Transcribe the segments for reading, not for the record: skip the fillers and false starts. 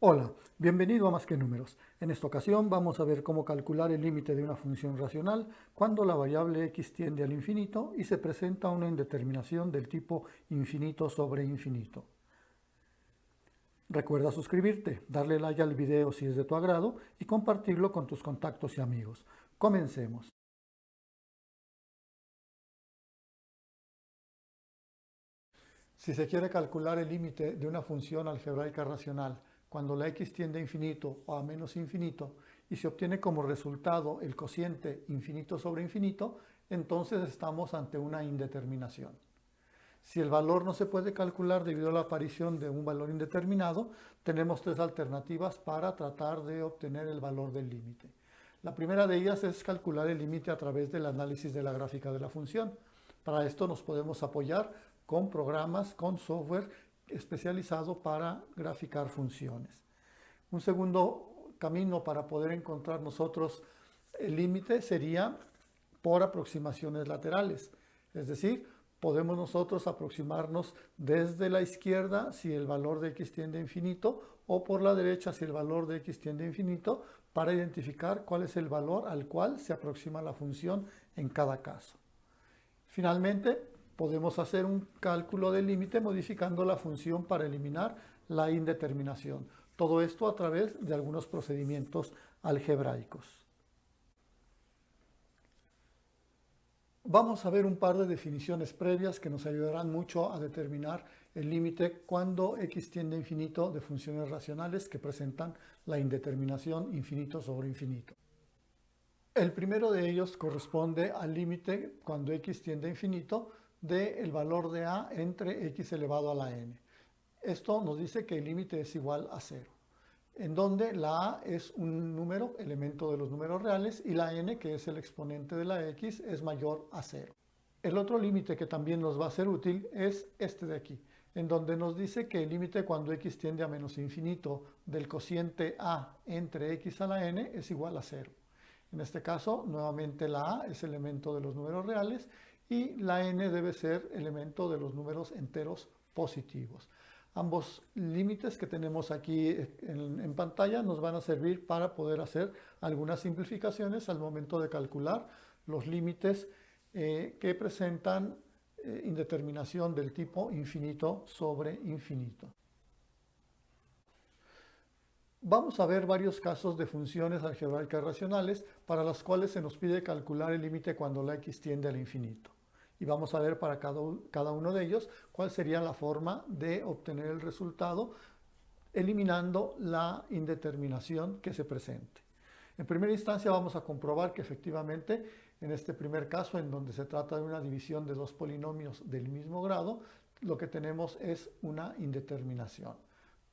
Hola, bienvenido a Más que Números. En esta ocasión vamos a ver cómo calcular el límite de una función racional cuando la variable x tiende al infinito y se presenta una indeterminación del tipo infinito sobre infinito. Recuerda suscribirte, darle like al video si es de tu agrado y compartirlo con tus contactos y amigos. Comencemos. Si se quiere calcular el límite de una función algebraica racional cuando la x tiende a infinito o a menos infinito y se obtiene como resultado el cociente infinito sobre infinito, entonces estamos ante una indeterminación. Si el valor no se puede calcular debido a la aparición de un valor indeterminado, tenemos tres alternativas para tratar de obtener el valor del límite. La primera de ellas es calcular el límite a través del análisis de la gráfica de la función. Para esto nos podemos apoyar con programas, con software especializado para graficar funciones. Un segundo camino para poder encontrar nosotros el límite sería por aproximaciones laterales. Es decir, podemos nosotros aproximarnos desde la izquierda si el valor de x tiende a infinito o por la derecha si el valor de x tiende a infinito para identificar cuál es el valor al cual se aproxima la función en cada caso. Finalmente, podemos hacer un cálculo del límite modificando la función para eliminar la indeterminación. Todo esto a través de algunos procedimientos algebraicos. Vamos a ver un par de definiciones previas que nos ayudarán mucho a determinar el límite cuando x tiende a infinito de funciones racionales que presentan la indeterminación infinito sobre infinito. El primero de ellos corresponde al límite cuando x tiende a infinito del valor de a entre x elevado a la n. Esto nos dice que el límite es igual a 0, en donde la a es un número, elemento de los números reales, y la n, que es el exponente de la x, es mayor a 0. El otro límite que también nos va a ser útil es este de aquí, en donde nos dice que el límite cuando x tiende a menos infinito del cociente a entre x a la n es igual a 0. En este caso, nuevamente la a es elemento de los números reales y la n debe ser elemento de los números enteros positivos. Ambos límites que tenemos aquí en pantalla nos van a servir para poder hacer algunas simplificaciones al momento de calcular los límites que presentan indeterminación del tipo infinito sobre infinito. Vamos a ver varios casos de funciones algebraicas racionales para las cuales se nos pide calcular el límite cuando la x tiende al infinito. Y vamos a ver para cada uno de ellos cuál sería la forma de obtener el resultado eliminando la indeterminación que se presente. En primera instancia vamos a comprobar que efectivamente en este primer caso, en donde se trata de una división de dos polinomios del mismo grado, lo que tenemos es una indeterminación.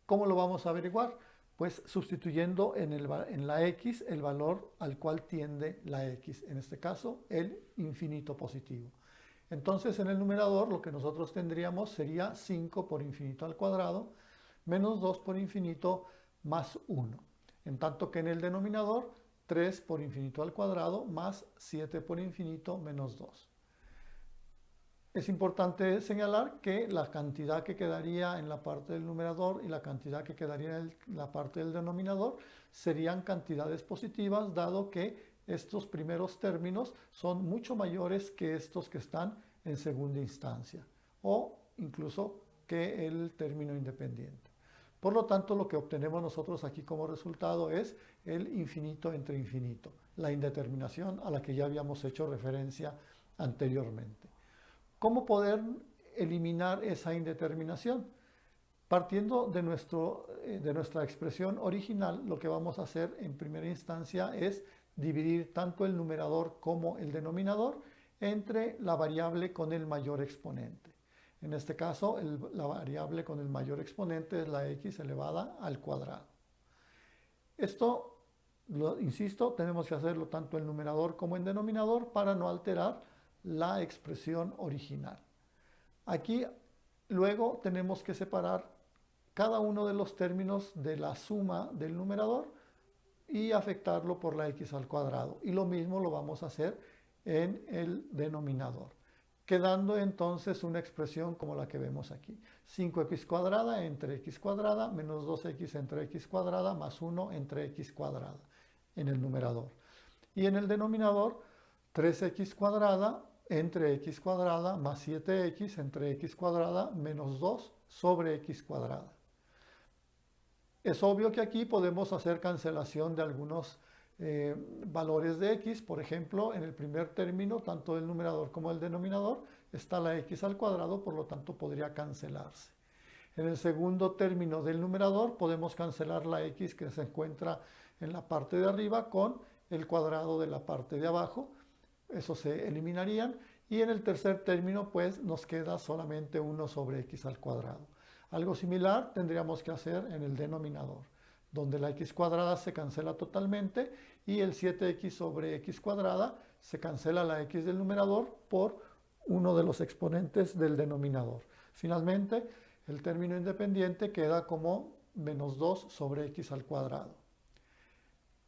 ¿Cómo lo vamos a averiguar? Pues sustituyendo en la x el valor al cual tiende la x, en este caso el infinito positivo. Entonces en el numerador lo que nosotros tendríamos sería 5 por infinito al cuadrado menos 2 por infinito más 1. En tanto que en el denominador 3 por infinito al cuadrado más 7 por infinito menos 2. Es importante señalar que la cantidad que quedaría en la parte del numerador y la cantidad que quedaría en la parte del denominador serían cantidades positivas, dado que estos primeros términos son mucho mayores que estos que están en segunda instancia, o incluso que el término independiente. Por lo tanto, lo que obtenemos nosotros aquí como resultado es el infinito entre infinito, la indeterminación a la que ya habíamos hecho referencia anteriormente. ¿Cómo poder eliminar esa indeterminación? Partiendo de nuestra expresión original, lo que vamos a hacer en primera instancia es dividir tanto el numerador como el denominador entre la variable con el mayor exponente. En este caso, la variable con el mayor exponente es la x elevada al cuadrado. Esto, insisto, tenemos que hacerlo tanto en numerador como en denominador para no alterar la expresión original. Aquí luego tenemos que separar cada uno de los términos de la suma del numerador y afectarlo por la x al cuadrado. Y lo mismo lo vamos a hacer en el denominador. quedando entonces una expresión como la que vemos aquí. 5x cuadrada entre x cuadrada menos 2x entre x cuadrada más 1 entre x cuadrada en el numerador. Y en el denominador, 3x cuadrada entre x cuadrada más 7x entre x cuadrada menos 2 sobre x cuadrada. Es obvio que aquí podemos hacer cancelación de algunos valores de x. Por ejemplo, en el primer término, tanto del numerador como del denominador, está la x al cuadrado, por lo tanto podría cancelarse. En el segundo término del numerador podemos cancelar la x que se encuentra en la parte de arriba con el cuadrado de la parte de abajo. Eso se eliminarían. Y en el tercer término pues nos queda solamente 1 sobre x al cuadrado. Algo similar tendríamos que hacer en el denominador, donde la x cuadrada se cancela totalmente y el 7x sobre x cuadrada se cancela la x del numerador por uno de los exponentes del denominador. Finalmente, el término independiente queda como menos 2 sobre x al cuadrado.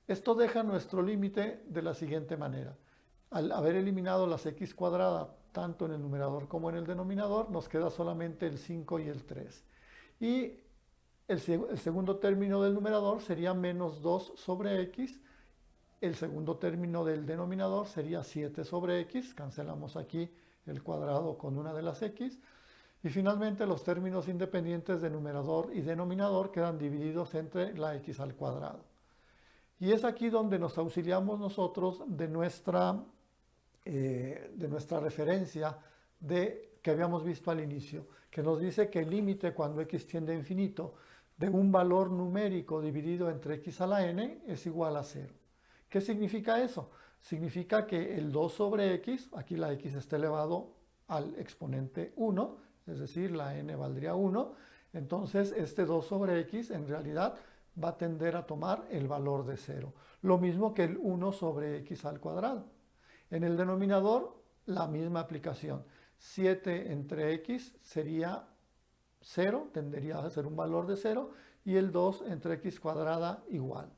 Esto deja nuestro límite de la siguiente manera. Al haber eliminado las x cuadrada tanto en el numerador como en el denominador, nos queda solamente el 5 y el 3. Y el segundo término del numerador sería menos 2 sobre x. El segundo término del denominador sería 7 sobre x. Cancelamos aquí el cuadrado con una de las x. Y finalmente los términos independientes de numerador y denominador quedan divididos entre la x al cuadrado. Y es aquí donde nos auxiliamos nosotros de nuestra referencia que habíamos visto al inicio, que nos dice que el límite cuando x tiende a infinito de un valor numérico dividido entre x a la n es igual a 0. ¿Qué significa eso? Significa que el 2 sobre x, aquí la x está elevado al exponente 1, es decir, la n valdría 1, entonces este 2 sobre x en realidad va a tender a tomar el valor de 0. Lo mismo que el 1 sobre x al cuadrado. En el denominador, la misma aplicación. 7 entre x sería 0, tendería a ser un valor de 0, y el 2 entre x cuadrada igual.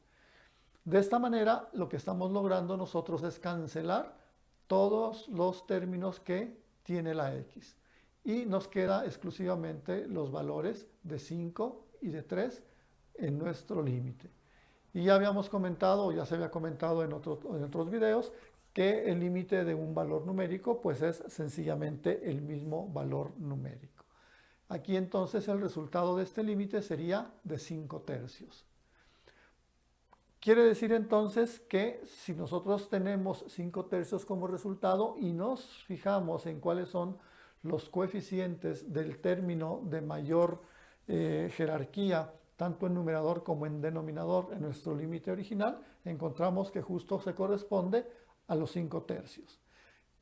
De esta manera, lo que estamos logrando nosotros es cancelar todos los términos que tiene la x. Y nos queda exclusivamente los valores de 5 y de 3 en nuestro límite. Y ya habíamos comentado, o ya se había comentado en otros videos, que el límite de un valor numérico pues es sencillamente el mismo valor numérico. Aquí entonces el resultado de este límite sería de 5 tercios. Quiere decir entonces que si nosotros tenemos 5 tercios como resultado y nos fijamos en cuáles son los coeficientes del término de mayor jerarquía, tanto en numerador como en denominador, en nuestro límite original, encontramos que justo se corresponde a los 5 tercios.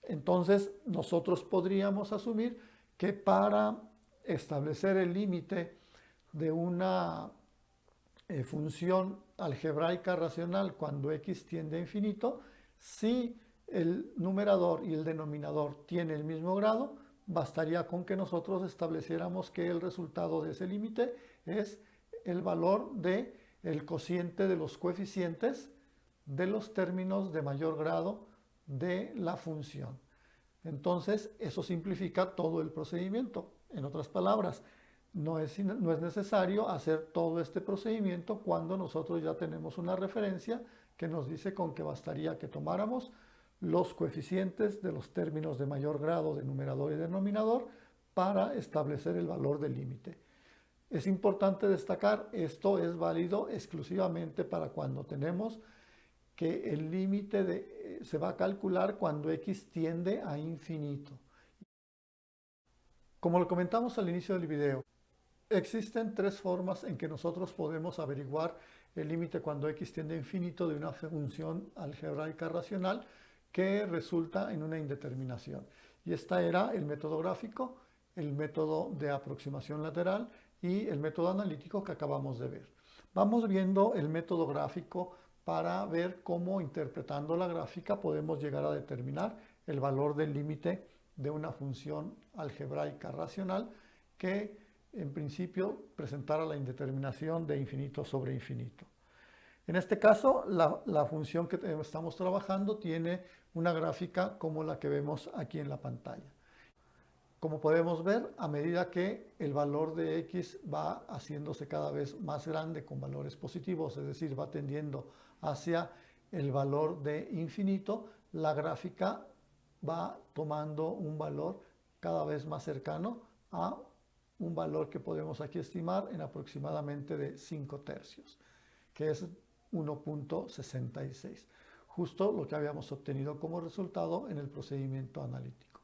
Entonces, nosotros podríamos asumir que para establecer el límite de una función algebraica racional cuando x tiende a infinito, si el numerador y el denominador tienen el mismo grado, bastaría con que nosotros estableciéramos que el resultado de ese límite es el valor del cociente de los coeficientes de los términos de mayor grado de la función. Entonces, eso simplifica todo el procedimiento. En otras palabras, no es necesario hacer todo este procedimiento cuando nosotros ya tenemos una referencia que nos dice con que bastaría que tomáramos los coeficientes de los términos de mayor grado de numerador y denominador para establecer el valor del límite. Es importante destacar, esto es válido exclusivamente para cuando tenemos que el límite se va a calcular cuando x tiende a infinito. Como lo comentamos al inicio del video, existen 3 formas en que nosotros podemos averiguar el límite cuando x tiende a infinito de una función algebraica racional que resulta en una indeterminación. Y esta era el método gráfico, el método de aproximación lateral y el método analítico que acabamos de ver. Vamos viendo el método gráfico para ver cómo, interpretando la gráfica, podemos llegar a determinar el valor del límite de una función algebraica racional que en principio presentara la indeterminación de infinito sobre infinito. En este caso, la función que estamos trabajando tiene una gráfica como la que vemos aquí en la pantalla. Como podemos ver, a medida que el valor de x va haciéndose cada vez más grande con valores positivos, es decir, va tendiendo hacia el valor de infinito, la gráfica va tomando un valor cada vez más cercano a un valor que podemos aquí estimar en aproximadamente de 5 tercios, que es 1.66, justo lo que habíamos obtenido como resultado en el procedimiento analítico.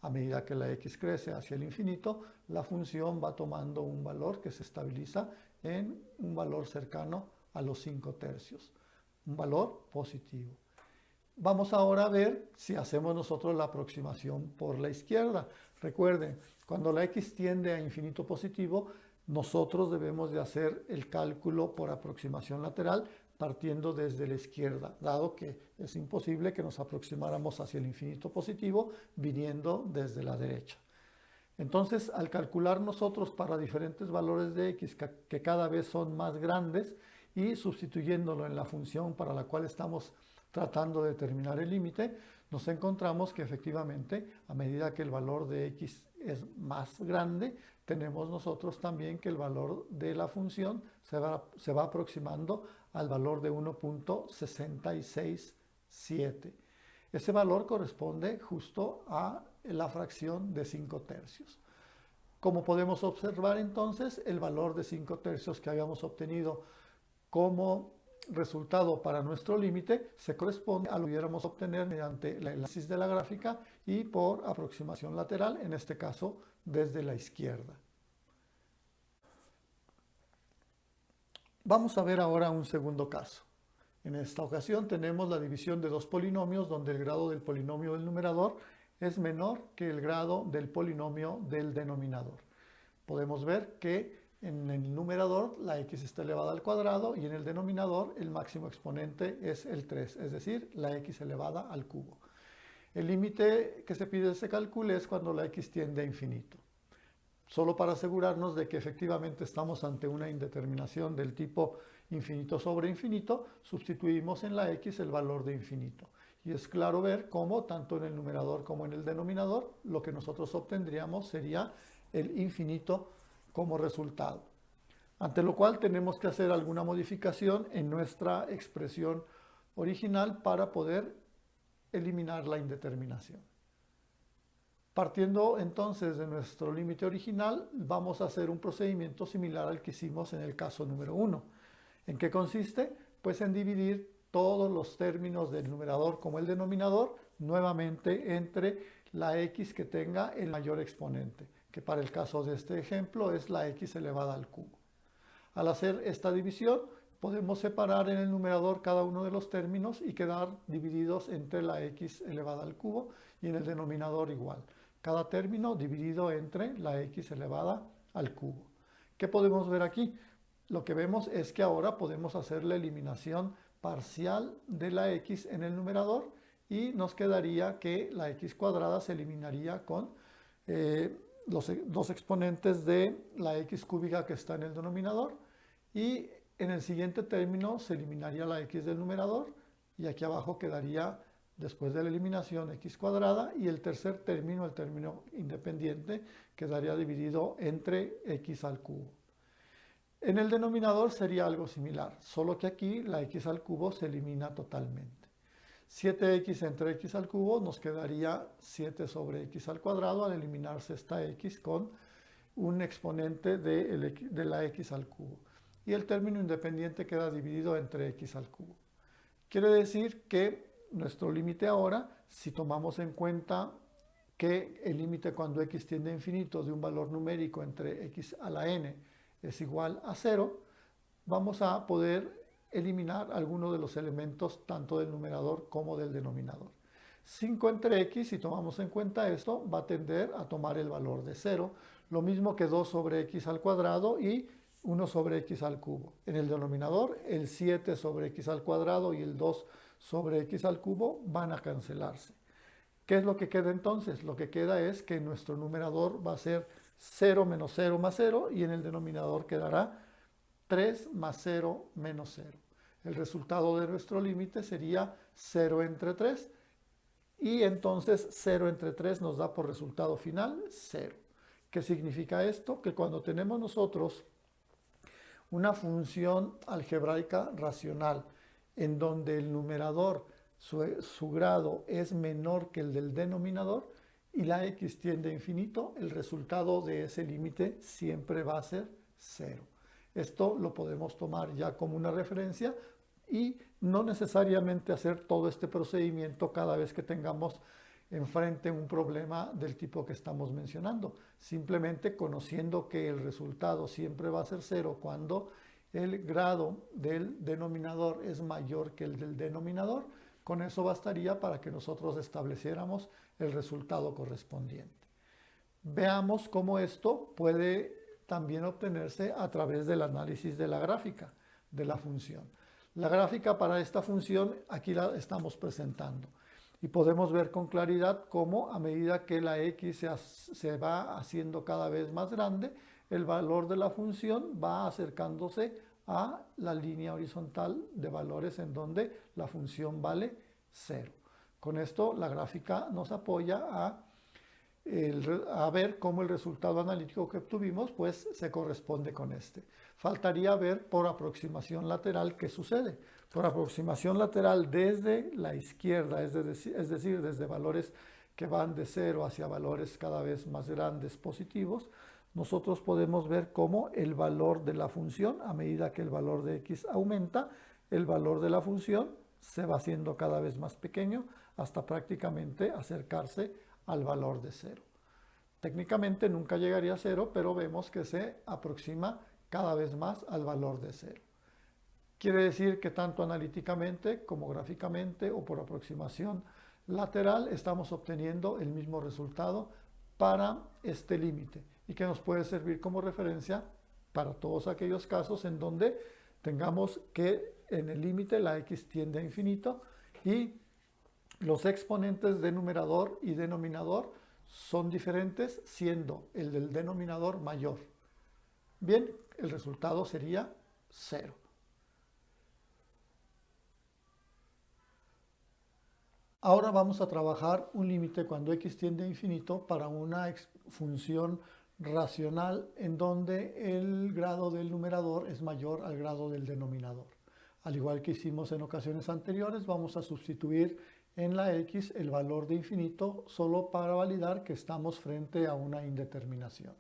A medida que la x crece hacia el infinito, la función va tomando un valor que se estabiliza en un valor cercano a los 5 tercios, un valor positivo. Vamos ahora a ver si hacemos nosotros la aproximación por la izquierda. Recuerden, cuando la x tiende a infinito positivo, nosotros debemos de hacer el cálculo por aproximación lateral partiendo desde la izquierda, dado que es imposible que nos aproximáramos hacia el infinito positivo viniendo desde la derecha. Entonces, al calcular nosotros para diferentes valores de x que cada vez son más grandes y sustituyéndolo en la función para la cual estamos tratando de determinar el límite, nos encontramos que efectivamente a medida que el valor de x es más grande, tenemos nosotros también que el valor de la función se va aproximando al valor de 1.667. Ese valor corresponde justo a la fracción de 5 tercios. Como podemos observar entonces, el valor de 5 tercios que habíamos obtenido como resultado para nuestro límite se corresponde a lo que pudiéramos obtener mediante el análisis de la gráfica y por aproximación lateral, en este caso desde la izquierda. Vamos a ver ahora un segundo caso. En esta ocasión tenemos la división de dos polinomios donde el grado del polinomio del numerador es menor que el grado del polinomio del denominador. Podemos ver que en el numerador la x está elevada al cuadrado y en el denominador el máximo exponente es el 3, es decir, la x elevada al cubo. El límite que se pide se calcule es cuando la x tiende a infinito. Solo para asegurarnos de que efectivamente estamos ante una indeterminación del tipo infinito sobre infinito, sustituimos en la x el valor de infinito. Y es claro ver cómo tanto en el numerador como en el denominador lo que nosotros obtendríamos sería el infinito como resultado. Ante lo cual tenemos que hacer alguna modificación en nuestra expresión original para poder eliminar la indeterminación. Partiendo entonces de nuestro límite original, vamos a hacer un procedimiento similar al que hicimos en el caso número 1. ¿En qué consiste? Pues en dividir todos los términos del numerador como el denominador nuevamente entre la x que tenga el mayor exponente, que para el caso de este ejemplo es la x elevada al cubo. Al hacer esta división, podemos separar en el numerador cada uno de los términos y quedar divididos entre la x elevada al cubo y en el denominador igual. Cada término dividido entre la x elevada al cubo. ¿Qué podemos ver aquí? Lo que vemos es que ahora podemos hacer la eliminación parcial de la x en el numerador y nos quedaría que la x cuadrada se eliminaría con los dos exponentes de la x cúbica que está en el denominador y en el siguiente término se eliminaría la x del numerador y aquí abajo quedaría después de la eliminación x cuadrada y el tercer término, el término independiente, quedaría dividido entre x al cubo. En el denominador sería algo similar, solo que aquí la x al cubo se elimina totalmente. 7x entre x al cubo nos quedaría 7 sobre x al cuadrado al eliminarse esta x con un exponente de la x al cubo. Y el término independiente queda dividido entre x al cubo. Quiere decir que nuestro límite ahora, si tomamos en cuenta que el límite cuando x tiende a infinito de un valor numérico entre x a la n es igual a 0, vamos a poder eliminar alguno de los elementos tanto del numerador como del denominador. 5 entre x, si tomamos en cuenta esto, va a tender a tomar el valor de 0, lo mismo que 2 sobre x al cuadrado y 1 sobre x al cubo. En el denominador, el 7 sobre x al cuadrado y el 2 sobre x al cubo van a cancelarse. ¿Qué es lo que queda entonces? Lo que queda es que nuestro numerador va a ser 0 menos 0 más 0 y en el denominador quedará 3 más 0 menos 0. El resultado de nuestro límite sería 0 entre 3 y entonces 0 entre 3 nos da por resultado final 0. ¿Qué significa esto? Que cuando tenemos nosotros una función algebraica racional en donde el numerador, su grado es menor que el del denominador y la x tiende a infinito, el resultado de ese límite siempre va a ser 0. Esto lo podemos tomar ya como una referencia y no necesariamente hacer todo este procedimiento cada vez que tengamos enfrente un problema del tipo que estamos mencionando. Simplemente conociendo que el resultado siempre va a ser 0 cuando el grado del denominador es mayor que el del denominador, con eso bastaría para que nosotros estableciéramos el resultado correspondiente. Veamos cómo esto puede también obtenerse a través del análisis de la gráfica de la función. La gráfica para esta función aquí la estamos presentando y podemos ver con claridad cómo a medida que la x se va haciendo cada vez más grande, el valor de la función va acercándose a la línea horizontal de valores en donde la función vale 0. Con esto la gráfica nos apoya a ver cómo el resultado analítico que obtuvimos pues se corresponde con este. Faltaría ver por aproximación lateral qué sucede. Por aproximación lateral desde la izquierda, es decir, desde valores que van de 0 hacia valores cada vez más grandes positivos, nosotros podemos ver cómo el valor de la función, a medida que el valor de x aumenta, el valor de la función se va haciendo cada vez más pequeño hasta prácticamente acercarse al valor de 0. Técnicamente nunca llegaría a 0, pero vemos que se aproxima cada vez más al valor de 0. Quiere decir que tanto analíticamente como gráficamente o por aproximación lateral estamos obteniendo el mismo resultado para este límite y que nos puede servir como referencia para todos aquellos casos en donde tengamos que en el límite la x tiende a infinito y los exponentes de numerador y denominador son diferentes, siendo el del denominador mayor. Bien, el resultado sería 0. Ahora vamos a trabajar un límite cuando x tiende a infinito para una función racional en donde el grado del numerador es mayor al grado del denominador. Al igual que hicimos en ocasiones anteriores, vamos a sustituir en la x el valor de infinito solo para validar que estamos frente a una indeterminación.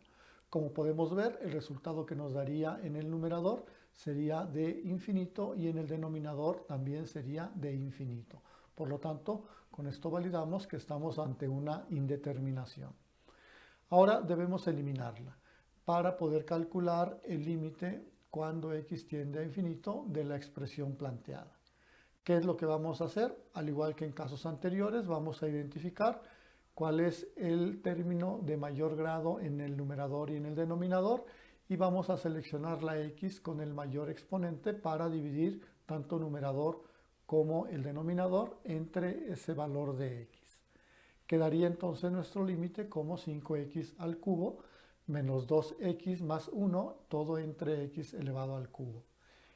Como podemos ver, el resultado que nos daría en el numerador sería de infinito y en el denominador también sería de infinito. Por lo tanto, con esto validamos que estamos ante una indeterminación. Ahora debemos eliminarla para poder calcular el límite cuando x tiende a infinito de la expresión planteada. ¿Qué es lo que vamos a hacer? Al igual que en casos anteriores, vamos a identificar cuál es el término de mayor grado en el numerador y en el denominador y vamos a seleccionar la x con el mayor exponente para dividir tanto numerador como el denominador entre ese valor de x. Quedaría entonces nuestro límite como 5x al cubo menos 2x más 1, todo entre x elevado al cubo.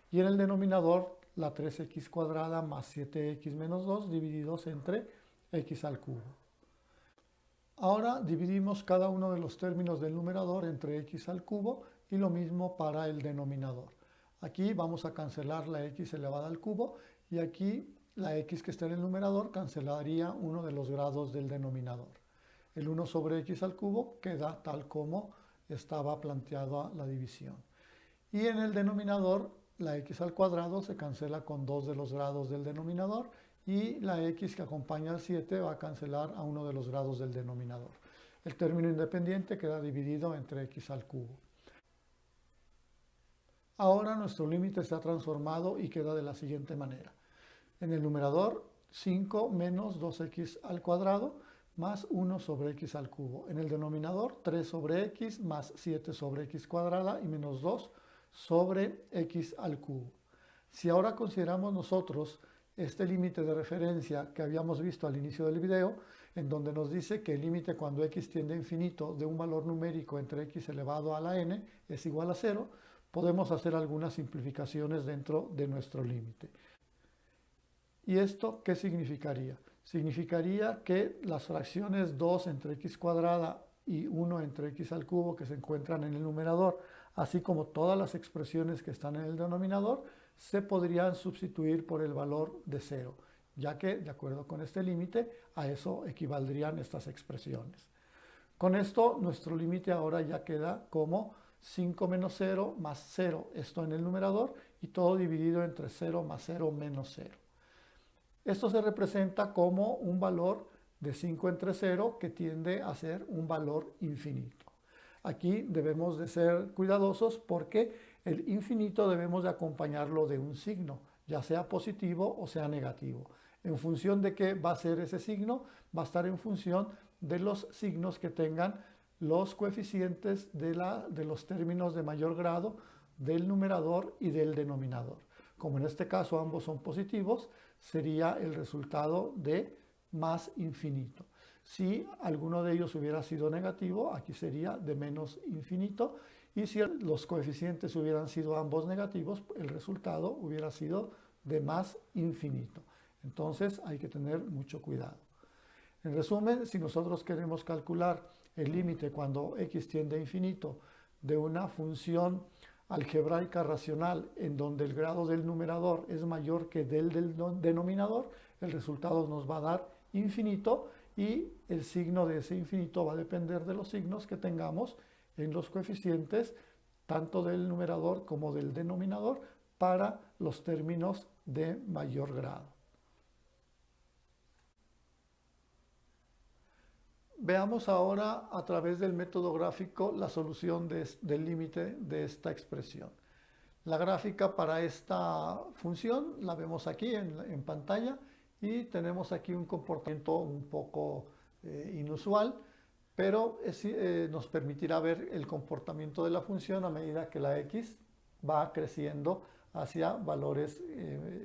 Y en el denominador, la 3x cuadrada más 7x menos 2 divididos entre x al cubo. Ahora dividimos cada uno de los términos del numerador entre x al cubo y lo mismo para el denominador. Aquí vamos a cancelar la x elevada al cubo y aquí la x que está en el numerador cancelaría uno de los grados del denominador. El 1 sobre x al cubo queda tal como estaba planteada la división. Y en el denominador, la x al cuadrado se cancela con 2 de los grados del denominador y la x que acompaña al 7 va a cancelar a uno de los grados del denominador. El término independiente queda dividido entre x al cubo. Ahora nuestro límite está transformado y queda de la siguiente manera. En el numerador, 5 menos 2x al cuadrado más 1 sobre x al cubo. En el denominador, 3 sobre x más 7 sobre x cuadrada y menos 2 sobre x al cubo. Si ahora consideramos nosotros este límite de referencia que habíamos visto al inicio del video, en donde nos dice que el límite cuando x tiende a infinito de un valor numérico entre x elevado a la n es igual a 0, podemos hacer algunas simplificaciones dentro de nuestro límite. ¿Y esto qué significaría? Significaría que las fracciones 2 entre x cuadrada y 1 entre x al cubo que se encuentran en el numerador, así como todas las expresiones que están en el denominador, se podrían sustituir por el valor de 0, ya que, de acuerdo con este límite, a eso equivaldrían estas expresiones. Con esto, nuestro límite ahora ya queda como 5 menos 0 más 0, esto en el numerador, y todo dividido entre 0 más 0 menos 0. Esto se representa como un valor de 5 entre 0 que tiende a ser un valor infinito. Aquí debemos de ser cuidadosos porque el infinito debemos de acompañarlo de un signo, ya sea positivo o sea negativo. En función de qué va a ser ese signo, va a estar en función de los signos que tengan los coeficientes de los términos de mayor grado del numerador y del denominador. Como en este caso ambos son positivos, sería el resultado de más infinito. Si alguno de ellos hubiera sido negativo, aquí sería de menos infinito. Y si los coeficientes hubieran sido ambos negativos, el resultado hubiera sido de más infinito. Entonces hay que tener mucho cuidado. En resumen, si nosotros queremos calcular el límite cuando x tiende a infinito de una función algebraica racional en donde el grado del numerador es mayor que del denominador, el resultado nos va a dar infinito y el signo de ese infinito va a depender de los signos que tengamos en los coeficientes tanto del numerador como del denominador para los términos de mayor grado. Veamos ahora a través del método gráfico la solución del límite de esta expresión. La gráfica para esta función la vemos aquí en pantalla y tenemos aquí un comportamiento un poco inusual, pero nos permitirá ver el comportamiento de la función a medida que la x va creciendo hacia valores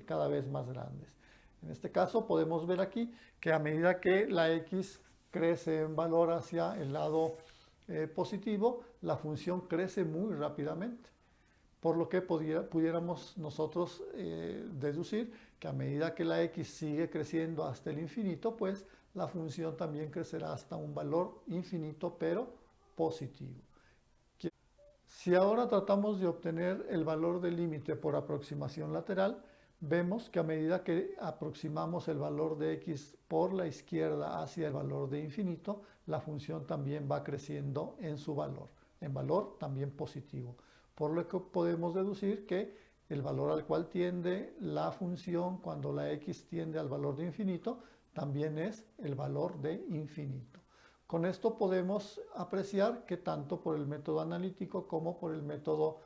cada vez más grandes. En este caso podemos ver aquí que a medida que la x crece en valor hacia el lado positivo, la función crece muy rápidamente. Por lo que pudiéramos nosotros deducir que a medida que la x sigue creciendo hasta el infinito, pues la función también crecerá hasta un valor infinito, pero positivo. Si ahora tratamos de obtener el valor del límite por aproximación lateral, vemos que a medida que aproximamos el valor de x por la izquierda hacia el valor de infinito, la función también va creciendo en su valor, en valor también positivo. Por lo que podemos deducir que el valor al cual tiende la función cuando la x tiende al valor de infinito también es el valor de infinito. Con esto podemos apreciar que tanto por el método analítico como por el método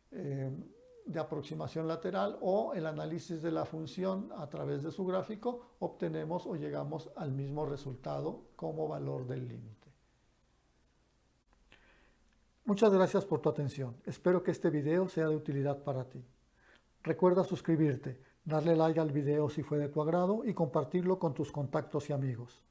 de aproximación lateral o el análisis de la función a través de su gráfico, obtenemos o llegamos al mismo resultado como valor del límite. Muchas gracias por tu atención. Espero que este video sea de utilidad para ti. Recuerda suscribirte, darle like al video si fue de tu agrado y compartirlo con tus contactos y amigos.